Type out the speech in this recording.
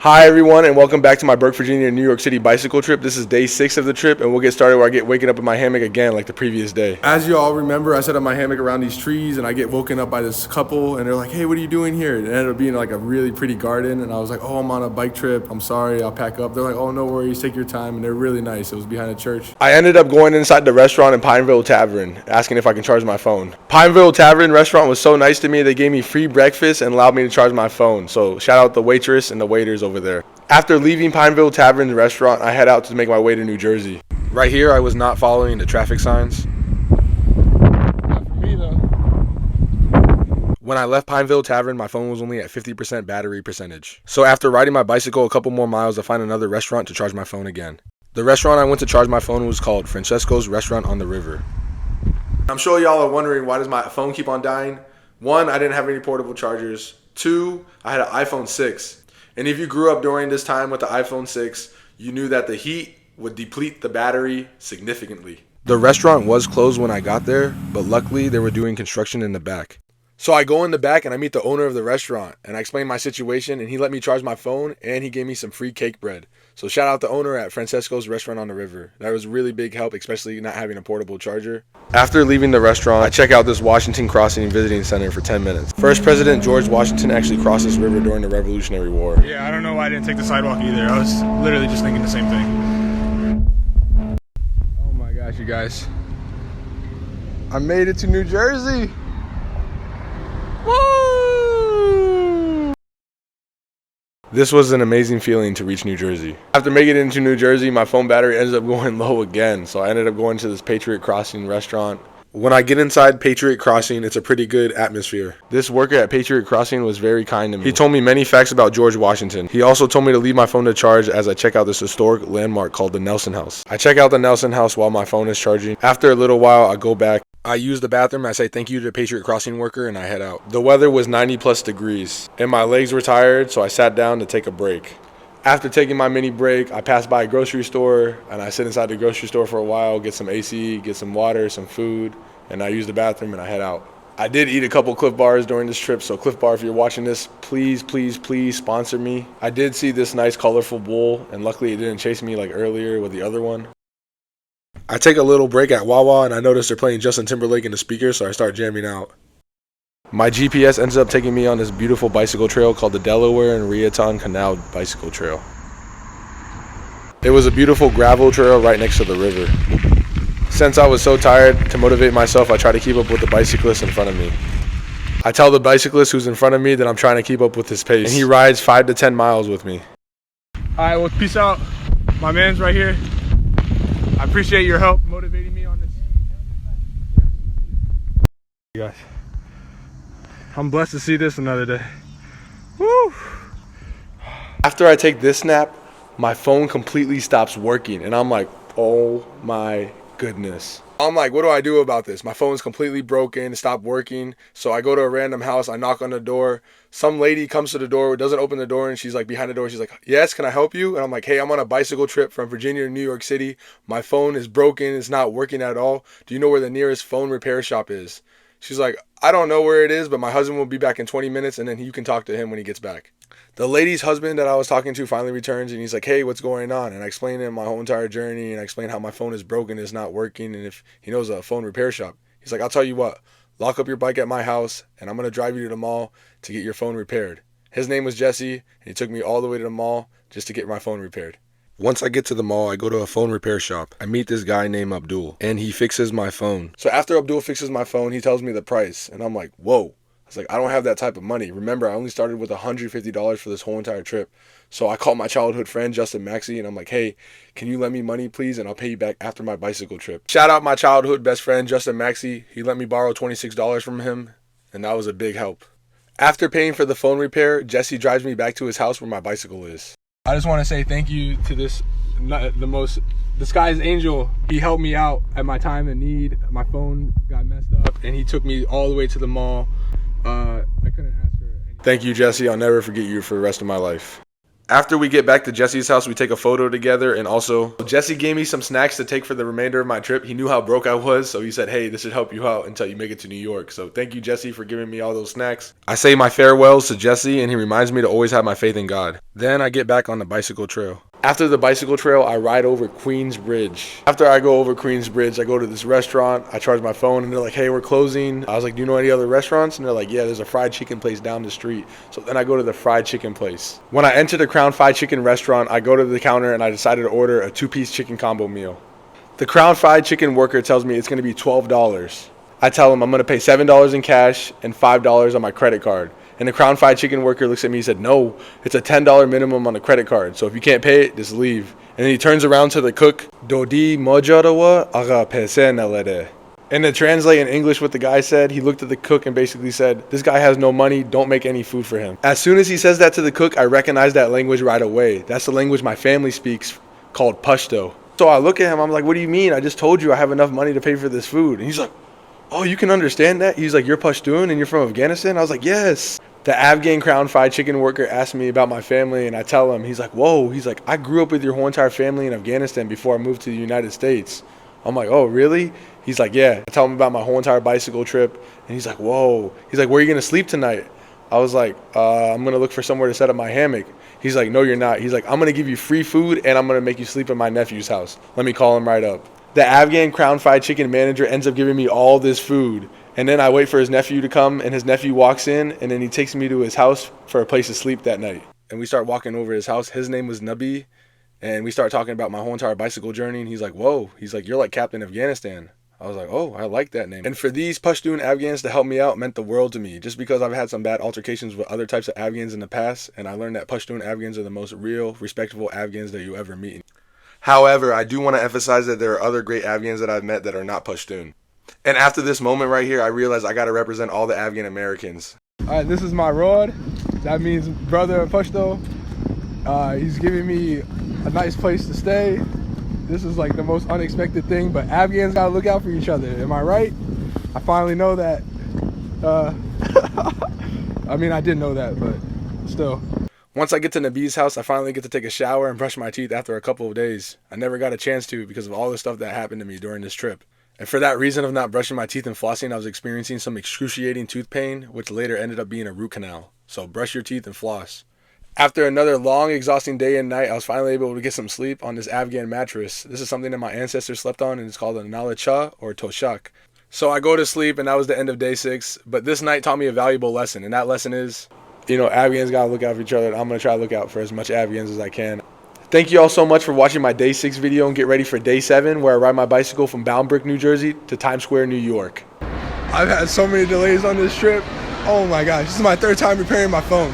Hi everyone, and welcome back to my Burke, Virginia, New York City bicycle trip. This is day 6 of the trip, and we'll get started where I get waking up in my hammock again like the previous day. As you all remember, I set up my hammock around these trees, and I get woken up by this couple, and they're like, "Hey, what are you doing here?" It ended up being like a really pretty garden, and I was like, "Oh, I'm on a bike trip. I'm sorry, I'll pack up." They're like, "Oh, no worries, take your time," and they're really nice. It was behind a church. I ended up going inside the restaurant in Pineville Tavern, asking if I can charge my phone. Pineville Tavern restaurant was so nice to me. They gave me free breakfast and allowed me to charge my phone. So shout out the waitress and the waiters over there. After leaving Pineville Tavern restaurant, I head out to make my way to New Jersey. Right here, I was not following the traffic signs. Not for me, though. When I left Pineville Tavern, my phone was only at 50% battery percentage. So after riding my bicycle a couple more miles, I find another restaurant to charge my phone again. The restaurant I went to charge my phone was called Francesco's Restaurant on the River. I'm sure y'all are wondering, why does my phone keep on dying? 1, I didn't have any portable chargers. 2, I had an iPhone 6. And if you grew up during this time with the iPhone 6, you knew that the heat would deplete the battery significantly. The restaurant was closed when I got there, but luckily they were doing construction in the back. So I go in the back and I meet the owner of the restaurant, and I explain my situation, and he let me charge my phone, and he gave me some free cake bread. So shout out the owner at Francesco's Restaurant on the River. That was really big help, especially not having a portable charger. After leaving the restaurant, I check out this Washington Crossing Visiting Center for 10 minutes. First President George Washington actually crossed this river during the Revolutionary War. Yeah, I don't know why I didn't take the sidewalk either. I was literally just thinking the same thing. Oh my gosh, you guys. I made it to New Jersey. Woo! This was an amazing feeling to reach New Jersey. After making it into New Jersey, my phone battery ended up going low again, so I ended up going to this Patriot Crossing restaurant. When I get inside Patriot Crossing, it's a pretty good atmosphere. This worker at Patriot Crossing was very kind to me. He told me many facts about George Washington. He also told me to leave my phone to charge as I check out this historic landmark called the Nelson House. I check out the Nelson House while my phone is charging. After a little while, I go back. I use the bathroom, I say thank you to the Patriot Crossing worker, and I head out. The weather was 90 plus degrees, and my legs were tired, so I sat down to take a break. After taking my mini break, I pass by a grocery store, and I sit inside the grocery store for a while, get some AC, get some water, some food, and I use the bathroom and I head out. I did eat a couple Cliff Bars during this trip, so Cliff Bar, if you're watching this, please, please, please sponsor me. I did see this nice colorful bull, and luckily it didn't chase me like earlier with the other one. I take a little break at Wawa, and I notice they're playing Justin Timberlake in the speaker, so I start jamming out. My GPS ends up taking me on this beautiful bicycle trail called the Delaware and Rioton Canal Bicycle Trail. It was a beautiful gravel trail right next to the river. Since I was so tired, to motivate myself, I try to keep up with the bicyclist in front of me. I tell the bicyclist who's in front of me that I'm trying to keep up with his pace, and he rides 5 to 10 miles with me. Alright, well, peace out. My man's right here. I appreciate your help motivating me on this. You guys, I'm blessed to see this another day. Woo! After I take this nap, my phone completely stops working, and I'm like, oh my goodness. I'm like, what do I do about this? My phone's completely broken, stopped working. So I go to a random house, I knock on the door. Some lady comes to the door, doesn't open the door, and she's like behind the door. She's like, yes, can I help you? And I'm like, hey, I'm on a bicycle trip from Virginia to New York City. My phone is broken, it's not working at all. Do you know where the nearest phone repair shop is? She's like, I don't know where it is, but my husband will be back in 20 minutes, and then you can talk to him when he gets back. The lady's husband that I was talking to finally returns, and he's like, hey, what's going on? And I explain to him my whole entire journey, and I explain how my phone is broken, it's not working, and if he knows a phone repair shop. He's like, I'll tell you what, lock up your bike at my house, and I'm going to drive you to the mall to get your phone repaired. His name was Jesse, and he took me all the way to the mall just to get my phone repaired. Once I get to the mall, I go to a phone repair shop. I meet this guy named Abdul, and he fixes my phone. So after Abdul fixes my phone, he tells me the price, and I'm like, whoa. I was like, I don't have that type of money. Remember, I only started with $150 for this whole entire trip. So I called my childhood friend, Justin Maxey, and I'm like, hey, can you lend me money, please? And I'll pay you back after my bicycle trip. Shout out my childhood best friend, Justin Maxey. He let me borrow $26 from him, and that was a big help. After paying for the phone repair, Jesse drives me back to his house where my bicycle is. I just want to say thank you to the sky's angel. He helped me out at my time of need. My phone got messed up, and he took me all the way to the mall. I couldn't ask for anything. Thank you, Jesse. I'll never forget you for the rest of my life. After we get back to Jesse's house, we take a photo together, and also Jesse gave me some snacks to take for the remainder of my trip. He knew how broke I was, so he said, hey, this should help you out until you make it to New York. So thank you, Jesse, for giving me all those snacks. I say my farewells to Jesse, and he reminds me to always have my faith in God. Then I get back on the bicycle trail. After the bicycle trail, I ride over Queens Bridge. After I go over Queens Bridge, I go to this restaurant. I charge my phone, and they're like, hey, we're closing. I was like, do you know any other restaurants? And they're like, yeah, there's a fried chicken place down the street. So then I go to the fried chicken place. When I enter the Crown Fried Chicken restaurant, I go to the counter, and I decided to order a 2-piece chicken combo meal. The Crown Fried Chicken worker tells me it's going to be $12. I tell him I'm going to pay $7 in cash and $5 on my credit card. And the Crown Fried Chicken worker looks at me and said, no, it's a $10 minimum on the credit card. So if you can't pay it, just leave. And then he turns around to the cook, Dodi mojarawa aga pesenelede. And to translate in English what the guy said, he looked at the cook and basically said, this guy has no money, don't make any food for him. As soon as he says that to the cook, I recognize that language right away. That's the language my family speaks, called Pashto. So I look at him, I'm like, what do you mean? I just told you I have enough money to pay for this food. And he's like, oh, you can understand that? He's like, you're Pashtun and you're from Afghanistan? I was like, yes. The Afghan Crown Fried Chicken worker asked me about my family, and I tell him, he's like, whoa, he's like, I grew up with your whole entire family in Afghanistan before I moved to the United States. I'm like, oh, really? He's like, yeah. I tell him about my whole entire bicycle trip, and he's like, whoa. He's like, where are you going to sleep tonight? I was like, I'm going to look for somewhere to set up my hammock. He's like, no, you're not. He's like, I'm going to give you free food, and I'm going to make you sleep in my nephew's house. Let me call him right up. The Afghan Crown Fried Chicken manager ends up giving me all this food. And then I wait for his nephew to come, and his nephew walks in, and then he takes me to his house for a place to sleep that night. And we start walking over his house. His name was Nabi, and we start talking about my whole entire bicycle journey, and he's like, whoa, he's like, you're like Captain Afghanistan. I was like, oh, I like that name. And for these Pashtun Afghans to help me out meant the world to me, just because I've had some bad altercations with other types of Afghans in the past, and I learned that Pashtun Afghans are the most real, respectable Afghans that you ever meet. However, I do want to emphasize that there are other great Afghans that I've met that are not Pashtun. And after this moment right here, I realized I got to represent all the Afghan Americans. All right, this is my Rod. That means brother in Pashto. He's giving me a nice place to stay. This is like the most unexpected thing, but Afghans gotta look out for each other. Am I right? I finally know that. I mean, I did know that, but still. Once I get to Nabi's house, I finally get to take a shower and brush my teeth after a couple of days. I never got a chance to because of all the stuff that happened to me during this trip. And for that reason of not brushing my teeth and flossing, I was experiencing some excruciating tooth pain, which later ended up being a root canal. So brush your teeth and floss. After another long, exhausting day and night, I was finally able to get some sleep on this Afghan mattress. This is something that my ancestors slept on, and it's called a nalacha or toshak. So I go to sleep, and that was the end of day 6. But this night taught me a valuable lesson, and that lesson is, you know, Afghans gotta look out for each other, and I'm gonna try to look out for as much Afghans as I can. Thank you all so much for watching my day 6 video, and get ready for day 7, where I ride my bicycle from Bound Brook, New Jersey to Times Square, New York. I've had so many delays on this trip. Oh my gosh, this is my 3rd time repairing my phone.